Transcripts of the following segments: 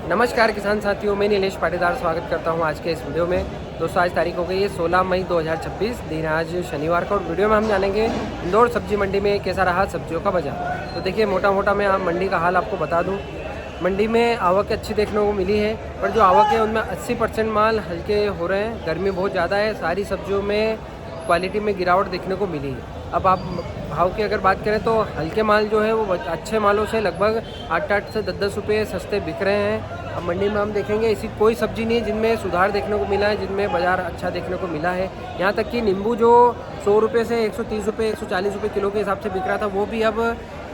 नमस्कार किसान साथियों, मैं नीलेश पाटीदार स्वागत करता हूं आज के इस वीडियो में। दोस्तों आज तारीख हो गई है 16 मई 2026, दिन आज शनिवार का। और वीडियो में हम जानेंगे इंदौर सब्जी मंडी में कैसा रहा सब्जियों का बाजार। तो देखिए मोटा मोटा मैं मंडी का हाल आपको बता दूं। मंडी में आवक अच्छी देखने को मिली है, पर जो आवक है उनमें 80% माल हल्के हो रहे हैं। गर्मी बहुत ज़्यादा है, सारी सब्जियों में क्वालिटी में गिरावट देखने को मिली है। अब आप भाव की अगर बात करें तो हल्के माल जो है वो अच्छे मालों से लगभग 8 से 10 रुपये सस्ते बिक रहे हैं। अब मंडी में हम देखेंगे ऐसी कोई सब्जी नहीं है जिनमें सुधार देखने को मिला है, जिनमें बाज़ार अच्छा देखने को मिला है। यहाँ तक कि नींबू जो 100 रुपये से 130 रुपये 140 रुपये किलो के हिसाब से बिक रहा था, वो भी अब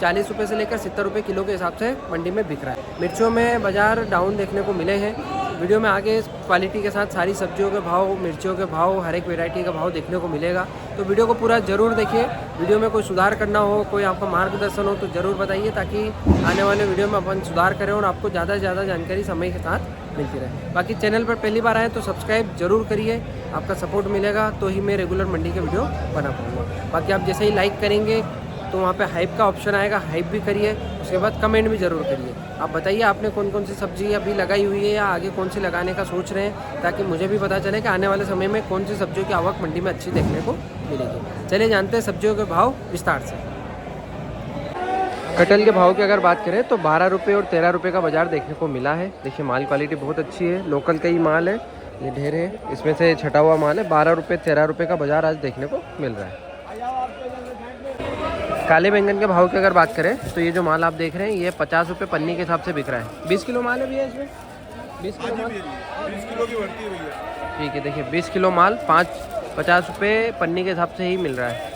40 रुपये से लेकर 70 रुपये किलो के हिसाब से मंडी में बिक रहा है। मिर्चों में बाज़ार डाउन देखने को मिले हैं। वीडियो में आगे क्वालिटी के साथ सारी सब्जियों के भाव, मिर्चियों के भाव, हर एक वैरायटी का भाव देखने को मिलेगा। तो वीडियो को पूरा ज़रूर देखिए। वीडियो में कोई सुधार करना हो, कोई आपका मार्गदर्शन हो तो ज़रूर बताइए, ताकि आने वाले वीडियो में अपन सुधार करें और आपको ज़्यादा से ज़्यादा जानकारी समय के साथ मिलती रहे। बाकी चैनल पर पहली बार आए तो सब्सक्राइब जरूर करिए, आपका सपोर्ट मिलेगा तो ही मैं रेगुलर मंडी के वीडियो बना पाऊँगा। बाकी आप जैसे ही लाइक करेंगे तो वहाँ पे हाइप का ऑप्शन आएगा, हाइप भी करिए। उसके बाद कमेंट भी ज़रूर करिए। आप बताइए आपने कौन कौन सी सब्जी अभी लगाई हुई है या आगे कौन सी लगाने का सोच रहे हैं, ताकि मुझे भी पता चले कि आने वाले समय में कौन सी सब्जियों की आवक मंडी में अच्छी देखने को मिलेगी। चलिए जानते हैं सब्जियों के भाव विस्तार से। कटहल के भाव की अगर बात करें तो 12 रुपये और 13 रुपये का बाज़ार देखने को मिला है। देखिए माल क्वालिटी बहुत अच्छी है, लोकल का ही माल है, ये ढेर है, इसमें से छटा हुआ माल है। 12 रुपये 13 रुपये का बाज़ार आज देखने को मिल रहा है। काले बैंगन के भाव की अगर बात करें तो ये जो माल आप देख रहे हैं ये 50 रुपये पन्नी के हिसाब से बिक रहा है। 20 किलो माल है भैया इसमें, 20 किलो माल, 20 किलो की भर्ती है भैया। ठीक है। देखिए 20 किलो माल 50 रुपये पन्नी के हिसाब से ही मिल रहा है।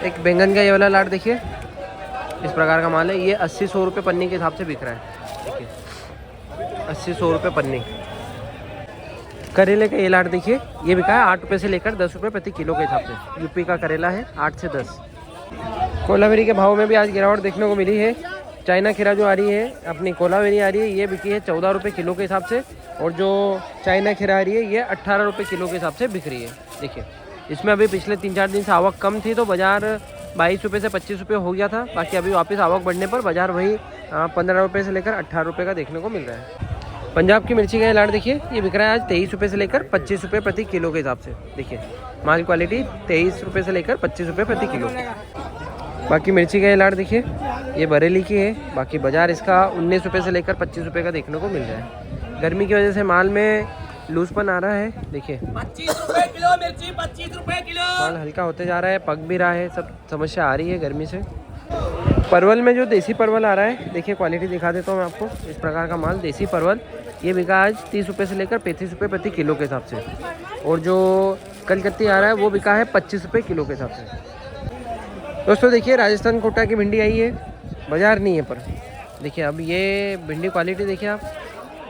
एक बैंगन का ये वाला लाट देखिए, इस प्रकार का माल है, ये 80-100 रुपये पन्नी के हिसाब से बिक रहा है। देखिए 80-100 रुपये पन्नी। करेले का ये लाट देखिए, ये बिका है 8 रुपये से लेकर 10 रुपये प्रति किलो के हिसाब से। यूपी का करेला है 8 से 10। कोलावेरी के भाव में भी आज गिरावट देखने को मिली है। चाइना खीरा जो आ रही है, अपनी कोलावेरी आ रही है, ये बिकी है 14 रुपये किलो के हिसाब से। और जो चाइना खीरा आ रही है ये 18 रुपये किलो के हिसाब से बिक रही है। देखिए इसमें अभी पिछले 3-4 दिन से आवक कम थी तो बाज़ार 22 रुपये से 25 रुपये हो गया था। बाकी अभी वापस आवक बढ़ने पर बाज़ार वही 15 रुपये से लेकर 18 रुपये का देखने को मिल रहा है। पंजाब की मिर्ची का लाट देखिए, ये बिक रहा है आज 23 रुपये से लेकर 25 रुपये प्रति किलो के हिसाब से। देखिए माल क्वालिटी 23 रुपये से लेकर 25 रुपये प्रति किलो। बाकी मिर्ची का लाट देखिए, ये बरेली की है। बाकी बाज़ार इसका 19 रुपये से लेकर 25 रुपये का देखने को मिल रहा है। गर्मी की वजह से माल में लूजपन आ रहा है। देखिए 25 रुपए किलो मिर्ची, 25 रुपए किलो। माल हल्का होते जा रहा है, पक भी रहा है, सब समस्या आ रही है गर्मी से। परवल में जो देसी परवल आ रहा है, देखिए क्वालिटी दिखा देता हूँ मैं आपको। इस प्रकार का माल देसी परवल, ये बिका आज 30 रुपये से लेकर 35 रुपये प्रति किलो के हिसाब से। और जो कलकत्ती आ रहा है वो बिका है 25 रुपये किलो के हिसाब से। दोस्तों देखिए राजस्थान कोटा की भिंडी आई है, बाज़ार नहीं है पर। देखिए अब ये भिंडी क्वालिटी देखिए आप,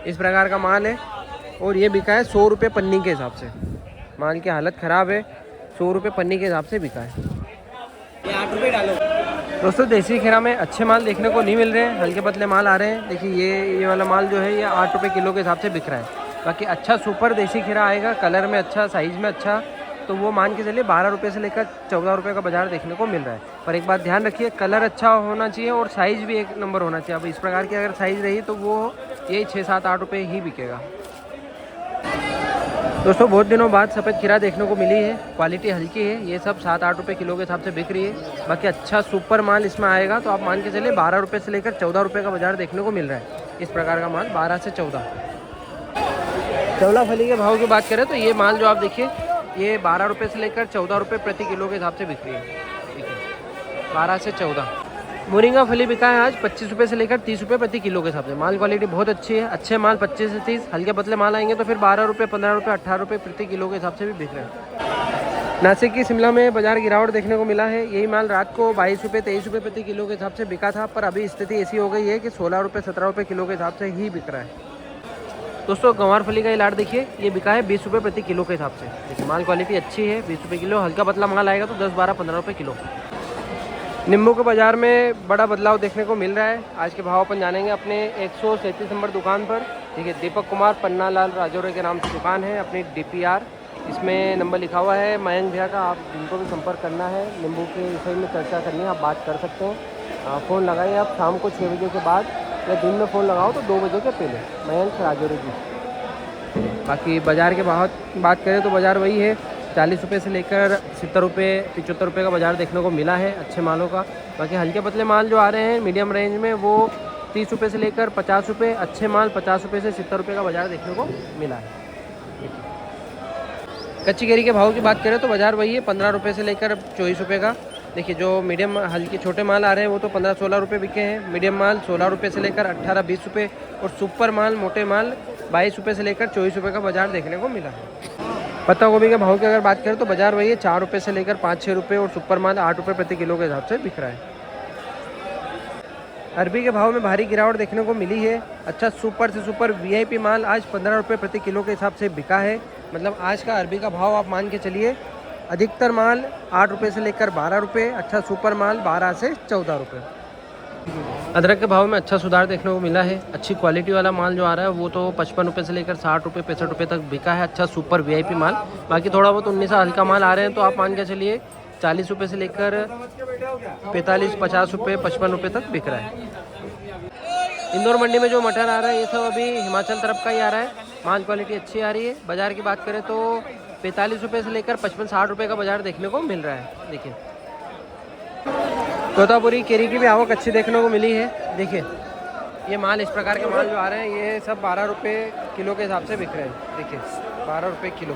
इस प्रकार का माल है और ये बिका है 100 रुपये पन्नी के हिसाब से। माल की हालत ख़राब है, 100 रुपये पन्नी के हिसाब से बिका है। ये 8 रुपए डालो। दोस्तों देसी खीरा में अच्छे माल देखने को नहीं मिल रहे हैं, हल्के पतले माल आ रहे हैं। देखिए ये वाला माल जो है ये 8 रुपये किलो के हिसाब से बिक रहा है। बाकी अच्छा सुपर देसी खीरा आएगा, कलर में अच्छा, साइज़ में अच्छा, तो वो मान के चलिए 12 रुपये से लेकर 14 रुपये का बाज़ार देखने को मिल रहा है। पर एक बात ध्यान रखिए, कलर अच्छा होना चाहिए और साइज़ भी एक नंबर होना चाहिए। अब इस प्रकार की अगर साइज़ रही तो वो यही 6-7-8 रुपये ही बिकेगा। दोस्तों बहुत दिनों बाद सफ़ेद खीरा देखने को मिली है, क्वालिटी हल्की है, ये सब 7-8 रुपये किलो के हिसाब से बिक रही है। बाकी अच्छा सुपर माल इसमें आएगा तो आप मान के चलिए 12 रुपये से लेकर 14 रुपये का बाज़ार देखने को मिल रहा है। इस प्रकार का माल 12 से 14। चौला फली के भाव की बात करें तो ये माल जो आप देखिए ये 12 रुपये से लेकर 14 रुपये प्रति किलो के हिसाब से बिक रही है। ठीक है 12 से 14। मोरिंगा फली बिका है आज 25 रुपये से लेकर 30 रुपये प्रति किलो के हिसाब से। माल क्वालिटी बहुत अच्छी है, अच्छे माल 25 से 30, हल्के पतले माल आएंगे तो फिर 12 रुपये 15 रुपये 18 रुपये प्रति किलो के हिसाब से भी बिक रहे हैं। नासिक की शिमला में बाजार गिरावट देखने को मिला है। यही माल रात को 22 रुपये 23 रुपये प्रति किलो के हिसाब से बिका था, पर अभी स्थिति ऐसी हो गई है कि 16 रुपये 17 रुपये किलो के हिसाब से ही बिक रहा है। दोस्तों गंवार फली का ये लाट देखिए, ये बिका है 20 रुपये प्रति किलो के हिसाब से। देखिए माल क्वालिटी अच्छी है, 20 रुपये किलो, हल्का पतला माल आएगा तो 10, 12, 15 रुपये किलो। नींबू के बाज़ार में बड़ा बदलाव देखने को मिल रहा है। आज के भाव अपन जानेंगे अपने 137 नंबर दुकान पर। देखिए दीपक कुमार पन्ना लाल राजौरे के नाम से दुकान है, अपनी DPR। इसमें नंबर लिखा हुआ है मयंक भैया का, आप जिनको भी संपर्क करना है, नींबू के विषय में चर्चा करनी है, आप बात कर सकते हैं। फ़ोन लगाइए आप शाम को 6 बजे के बाद, या दिन में फ़ोन लगाओ तो 2 बजे के पहले। मयंक राजौरी जी। बाकी बाज़ार के बात करें तो बाज़ार वही है, 40 रुपये से लेकर 70 रुपये 75 रुपये का बाज़ार देखने को मिला है अच्छे मालों का। बाकी हल्के पतले माल जो आ रहे हैं मीडियम रेंज में वो 30 रुपये से लेकर 50 रुपये, अच्छे माल 50 रुपये से 70 रुपये का बाज़ार देखने को मिला है। कच्ची केरी के भाव की बात करें तो बाज़ार वही है, 15 रुपये से लेकर 24 रुपये का। देखिए जो मीडियम हल्के छोटे माल आ रहे हैं वो तो 15-16 रुपये बिके हैं, मीडियम माल 16 रुपये से लेकर 18-20 रुपये और सुपर माल मोटे माल 22 रुपये से लेकर 24 रुपये का बाज़ार देखने को मिला है। पत्ता गोभी के भाव की अगर बात करें तो बाज़ार वही है, 4 रुपये से लेकर 5-6 रुपये और सुपर माल 8 रुपये प्रति किलो के हिसाब से बिक रहा है। अरबी के भाव में भारी गिरावट देखने को मिली है। अच्छा सुपर से सुपर वीआईपी माल आज 15 रुपये प्रति किलो के हिसाब से बिका है। मतलब आज का अरबी का भाव आप मान के चलिए, अधिकतर माल 8 रुपये से लेकर 12 रुपये, अच्छा सुपर माल 12 से 14 रुपये। अदरक के भाव में अच्छा सुधार देखने को मिला है। अच्छी क्वालिटी वाला माल जो आ रहा है वो तो 55 रुपये से लेकर 60 रुपये 65 रुपये तक बिका है, अच्छा सुपर वीआईपी माल। बाकी थोड़ा बहुत 19 हल्का माल आ रहे हैं तो आप मान के चलिए 40 रुपये से लेकर 45-50 रुपये 55 रुपये तक बिक रहा है। इंदौर मंडी में जो मटर आ रहा है ये सब अभी हिमाचल तरफ का ही आ रहा है, माल क्वालिटी अच्छी आ रही है। बाज़ार की बात करें तो 45 रुपये से लेकर 55-60 रुपये का बाज़ार देखने को मिल रहा है। देखिए तोतापुरी केरी की भी आवक अच्छी देखने को मिली है। देखिए ये माल इस प्रकार के माल जो आ रहे हैं ये सब 12 रुपये किलो के हिसाब से बिक रहे हैं। देखिए 12 रुपये किलो।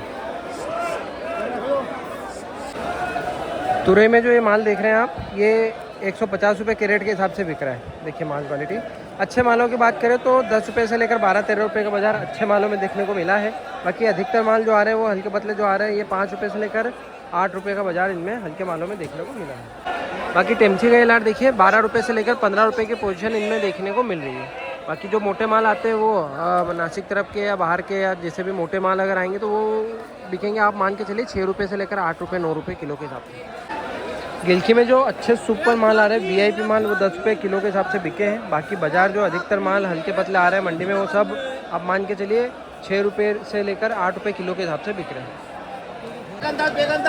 तुरई में जो ये माल देख रहे हैं आप ये 150 रुपये कैरेट के हिसाब से बिक रहा है। देखिए माल क्वालिटी। अच्छे मालों की बात करें तो 10 रुपये से लेकर 12-13 रुपये का बाज़ार अच्छे मालों में देखने को मिला है। बाकी अधिकतर माल जो आ रहे हैं वो हल्के पतले जो आ रहे हैं ये 5 रुपये से लेकर 8 रुपये का बाज़ार इनमें हल्के मालों में देखने को मिला है। बाकी टेमसी का लाट देखिए 12 रुपये से लेकर 15 रुपये की पोजीशन इनमें देखने को मिल रही है। बाकी जो मोटे माल आते हैं वो नासिक तरफ के या बाहर के या जैसे भी मोटे माल अगर आएंगे तो वो बिकेंगे आप मान के चलिए 6 रुपये से लेकर 8 रुपये 9 रुपये किलो के हिसाब से। गिलखी में जो अच्छे सुपर माल आ रहे हैं वीआईपी माल वो 10 रुपये किलो के हिसाब से बिके हैं। बाकी बाज़ार जो अधिकतर माल हल्के पतले आ रहे हैं मंडी में वो सब आप मान के चलिए 6 रुपये से लेकर 8 रुपये किलो के हिसाब से बिक रहे हैं।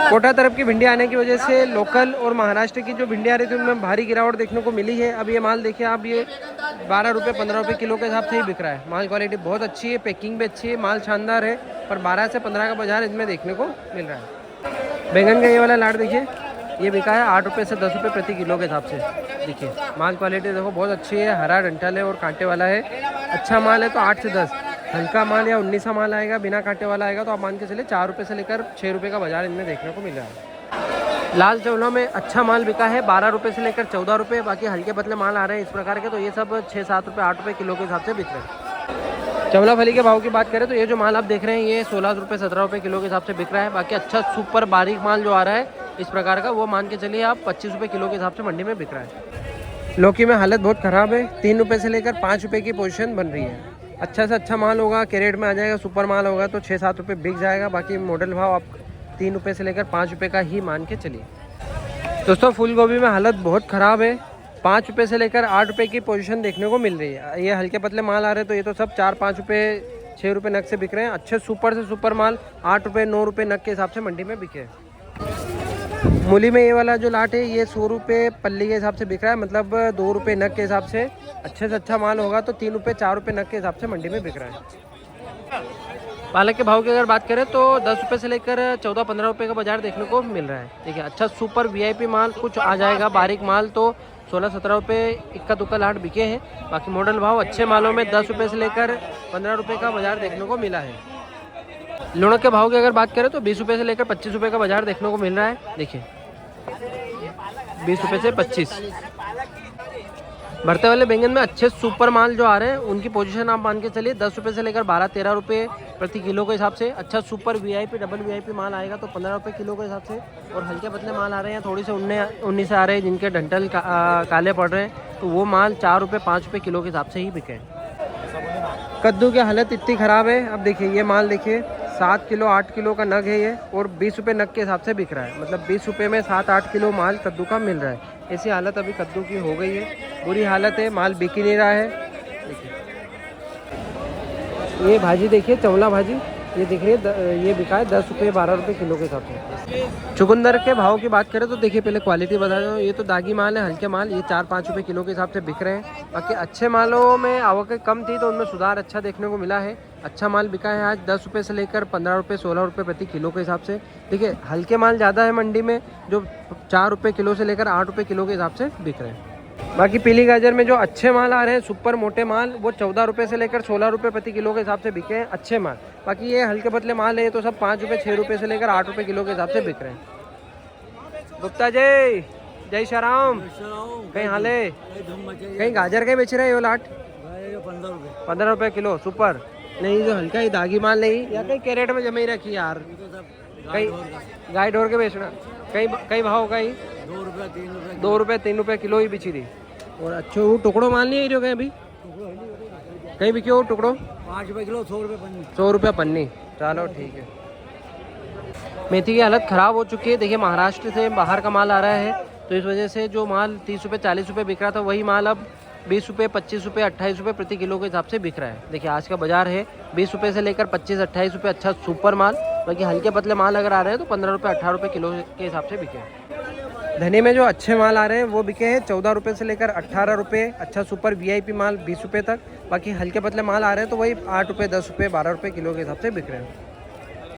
कोटा तरफ की भिंडी आने की वजह से लोकल और महाराष्ट्र की जो भिंडी आ रही थी उनमें भारी गिरावट देखने को मिली है। अब ये माल देखिए आप ये 12 रुपये 15 रुपये किलो के हिसाब से ही बिक रहा है। माल क्वालिटी बहुत अच्छी है, पैकिंग भी अच्छी है, माल शानदार है, पर 12 से 15 का बाज़ार इसमें देखने को मिल रहा है। बैंगन का ये वाला लाट देखिए ये बिका है 8 रुपये से 10 रुपये प्रति किलो के हिसाब से। देखिए माल क्वालिटी देखो बहुत अच्छी है, हरा डंठल है और कांटे वाला है। अच्छा माल है तो 8 से 10, हल्का माल या 19 माल आएगा बिना कांटे वाला आएगा तो आप मान के चलिए 4 रुपये से लेकर 6 रुपये का बाज़ार इनमें देखने को मिल रहा है। लाल चावलों में अच्छा माल बिका है 12 रुपये से लेकर 14 रुपये। बाकी हल्के पतले माल आ रहे हैं इस प्रकार के तो ये सब 6-7 रुपये 8 रुपये किलो के हिसाब से बिक रहे हैं। चवला फली के भाव की बात करें तो ये जो माल आप देख रहे हैं ये 16 रुपये 17 रुपये किलो के हिसाब से बिक रहा है। बाकी अच्छा सुपर बारीक माल जो आ रहा है इस प्रकार का वो मान के चलिए आप 25 रुपये किलो के हिसाब से मंडी में बिक रहा है। लौकी में हालत बहुत ख़राब है, 3 रुपये से लेकर 5 रुपये की पोजीशन बन रही है। अच्छा से अच्छा माल होगा कैरेट में आ जाएगा, सुपर माल होगा तो 6-7 रुपये बिक जाएगा। बाकी मॉडल भाव आप 3 रुपये से लेकर 5 रुपये का ही मान के चलिए। दोस्तों फूल गोभी में हालत बहुत ख़राब है, 5 रुपये से लेकर 8 रुपये की पोजीशन देखने को मिल रही है। ये हल्के पतले माल आ रहे हैं तो ये तो सब 4-5 रुपये 6 रुपये नग से बिक रहे हैं। अच्छे सुपर से सुपर माल 8 रुपये 9 रुपये नग के हिसाब से मंडी में बिके। मूली में ये वाला जो लाट है ये 100 रुपये पल्ली के हिसाब से बिक रहा है, मतलब 2 रुपये नग के हिसाब से। अच्छे से अच्छा माल होगा तो 3 रुपये 4 रुपये नग के हिसाब से मंडी में बिक रहा है। पालक के भाव की अगर बात करें तो 10 रुपये से लेकर 14-15 रुपये का बाज़ार देखने को मिल रहा है। देखिए अच्छा सुपर वीआईपी माल कुछ आ जाएगा, बारीक माल तो 16-17 रुपये इक्का दुक्का लाट बिके हैं। बाकी मॉडल भाव अच्छे मालों में 10 रुपये से लेकर 15 रुपये का बाज़ार देखने को मिला है। लुणक के भाव की अगर बात करें तो 20 रुपये से लेकर 25 रुपये का बाज़ार देखने को मिल रहा है। देखिए 20 रुपये से 25। भरते वाले बैंगन में अच्छे सुपर माल जो आ रहे हैं उनकी पोजीशन आप मान के चलिए 10 रुपये से लेकर 12-13 रुपये प्रति किलो के हिसाब से। अच्छा सुपर वीआईपी डबल वीआईपी माल आएगा तो 15 रुपये किलो के हिसाब से। और हल्के पतले माल आ रहे हैं थोड़ी से 19 से आ रहे हैं जिनके डंठल काले पड़ रहे हैं तो वो माल 4 रुपये 5 रुपये किलो के हिसाब से ही बिके। कद्दू की हालत इतनी ख़राब है, अब देखिए ये माल देखिए 7 किलो 8 किलो का नग है ये और 20 रुपये नग के हिसाब से बिक रहा है। मतलब 20 रुपये में 7-8 किलो माल कद्दू का मिल रहा है। ऐसी हालत अभी कद्दू की हो गई है, बुरी हालत है, माल बिक ही नहीं रहा है। देखिए ये भाजी देखिए चवला भाजी ये देखिए ये बिका है 10 रुपये 12 रुपये किलो के हिसाब से। चुकंदर के भाव की बात करें तो देखिए पहले क्वालिटी बता दूँ, ये तो दागी माल है, हल्के माल, ये 4-5 रुपये किलो के हिसाब से बिक रहे हैं। बाकी अच्छे मालों में आवक कम थी तो उनमें सुधार अच्छा देखने को मिला है। अच्छा माल बिका है आज 10 रुपये से लेकर 15 रुपये 16 रुपये प्रति किलो के हिसाब से। देखिए हल्के माल ज़्यादा है मंडी में, जो 4 रुपये किलो से लेकर 8 रुपये किलो के हिसाब से बिक रहे हैं। बाकी पीली गाजर में जो अच्छे माल आ रहे हैं सुपर मोटे माल, वो 14 रुपये से लेकर 16 रुपये प्रति किलो के हिसाब से बिके हैं अच्छे माल। बाकी ये हल्के पतले माल है तो सब 5 रुपये 6 रुपये से लेकर 8 रुपये किलो के हिसाब से बिक रहे हैं। गुप्ता जी जय श्री राम, कहीं हाले कहीं गाजर के बेच रहे हैं? ये लाट 15 रुपये किलो सुपर। नहीं जो हल्का ही दागी माल नहीं, या कहीं कैरेट में जमे ही रखी यार, कहीं गाय ढोर के बेचना, कई भाव का ही 2 रुपये 3 रुपये किलो ही बिची थी। और अच्छे वो टुकड़ो माल नहीं है जो कहीं अभी कहीं बिके हो टुकड़ो 5 रुपये किलो 100 रुपये पन्नी। 100 रुपये पन्नी, चलो ठीक है। मेथी की हालत ख़राब हो चुकी है। देखिए महाराष्ट्र से बाहर का माल आ रहा है तो इस वजह से जो माल 30 रुपये 40 रुपये बिक रहा था वही माल अब 20 रुपये 25 रुपये 28 रुपये प्रति किलो के हिसाब से बिक रहा है। देखिए आज का बाजार है 20 रुपये से लेकर 25-28 रुपये अच्छा सुपर माल। बाकी हल्के पतले माल अगर आ रहे हैं तो 15 रुपये 18 रुपये किलो के हिसाब से बिके हैं। धनी में जो अच्छे माल आ रहे हैं वो बिके हैं 14 रुपये से लेकर 18 रुपये अच्छा सुपर VIP माल 20 रुपये तक। बाकी हल्के पतले माल आ रहे हैं तो वही 8 रुपये 10 रुपये 12 रुपये किलो के हिसाब से बिक रहे हैं।